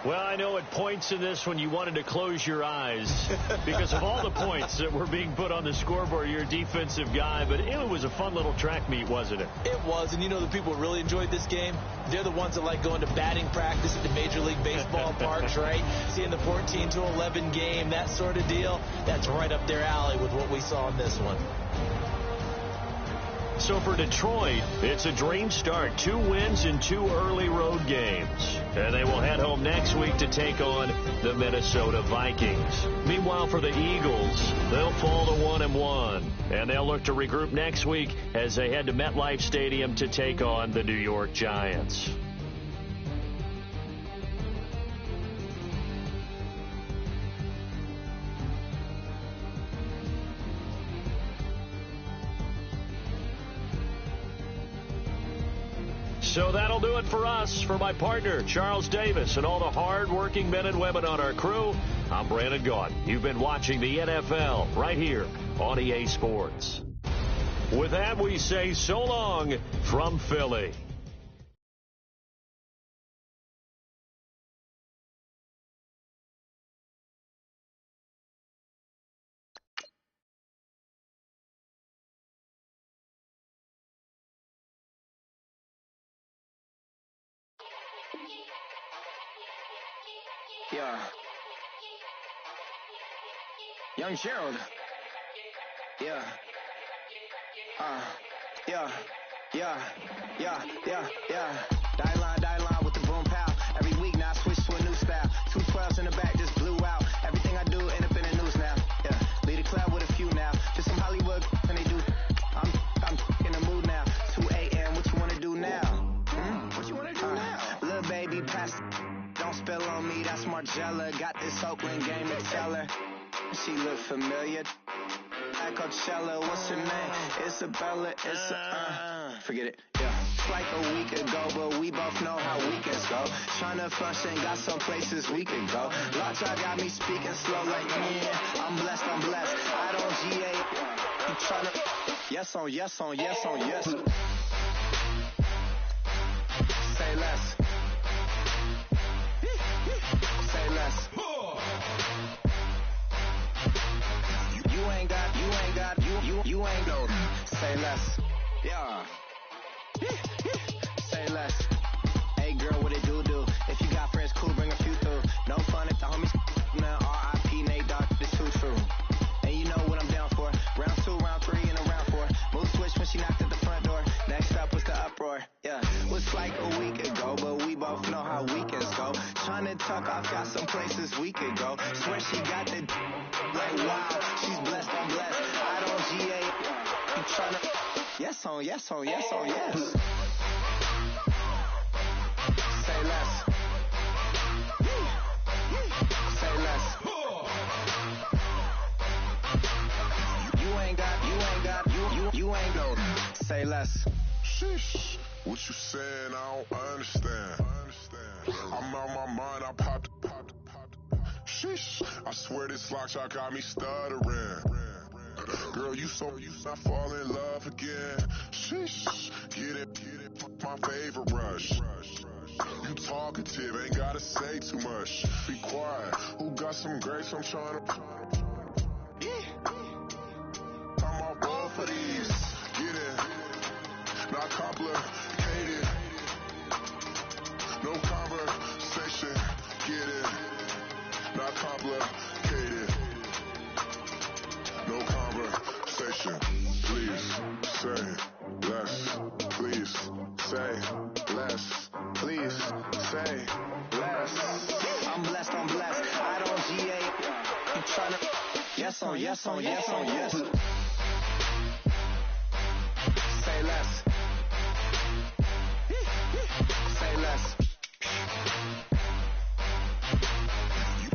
Well, I know at points in this when you wanted to close your eyes because of all the points that were being put on the scoreboard. You're a defensive guy, but it was a fun little track meet, wasn't it? It was, and you know the people who really enjoyed this game? They're the ones that like going to batting practice at the Major League Baseball parks, right? Seeing the 14-11 game, that sort of deal. That's right up their alley with what we saw in this one. So for Detroit, it's a dream start. 2 wins in 2 early road games. And they will head home next week to take on the Minnesota Vikings. Meanwhile, for the Eagles, they'll fall to 1-1. And they'll look to regroup next week as they head to MetLife Stadium to take on the New York Giants. So that'll do it for us. For my partner, Charles Davis, and all the hard-working men and women on our crew, I'm Brandon Gaudin. You've been watching the NFL right here on EA Sports. With that, we say so long from Philly. Yeah. Young Gerald. Yeah. Yeah. Die line with the boom pow. Every week now I switch to a new style. 212s in the back just blew out. Everything I do end up in the news now. Yeah. Lead a club with a few now. Just some Hollywood and they do. I'm in the mood now. 2 a.m. What you wanna do now? What you wanna do now? Little baby pass. Don't spill on me, that's Margella. Got this Oakland game to tell her. She look familiar. At Coachella, what's her name? Isabella, forget it, yeah. It's like a week ago, but we both know how weekends go. Tryna function, got some places we can go. Lockjaw got me speaking slow like, yeah, I'm blessed. I don't GA. You tryna, yes on yes. Say less. Say less. You ain't no. Say less. Yeah. Say less. Hey girl, what it do? If you got friends, cool, bring a few through. No fun if the homies now. R.I.P. Nate Dogg, this too true. And you know what I'm down for. Round 2, round 3, and a round 4. Move switch when she knocked at the front door. Next up was the uproar. Yeah. Was like a week ago, but we both know how weekends go. Tryna tuck off, got some places we could go. Swear she got the like wow, she's blessed, I'm blessed. I don't GA. You tryna yes on yes. Say less. Say less. You ain't go. Say less. Sheesh. What you saying? I don't understand. I'm out my mind. I popped. Sheesh. I swear this lockjaw got me stuttering. Girl, you not fall in love again. Sheesh. Get it. My favorite rush. You talkative, ain't gotta say too much. Be quiet. Who got some grapes? I'm trying to. I'm all both for these. Get it. Not complicated. No conversation. Get it. Not complicated. question. Please say less. Please say less. Please say less. I'm blessed, I don't GA. I'm tryna. Yes on, yes on, yes on, yes. Say less. Say less.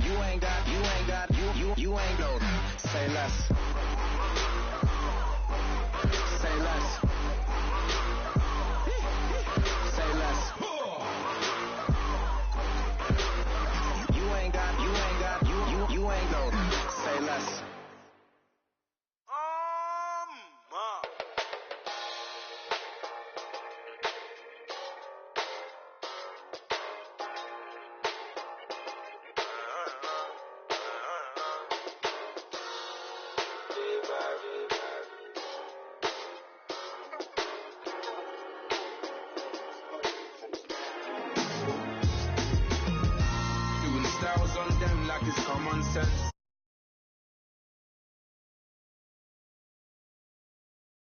You ain't got, you ain't got. Say less. Say less. Say less. You ain't got, you ain't got. Say less. Doing styles on them like it's common sense.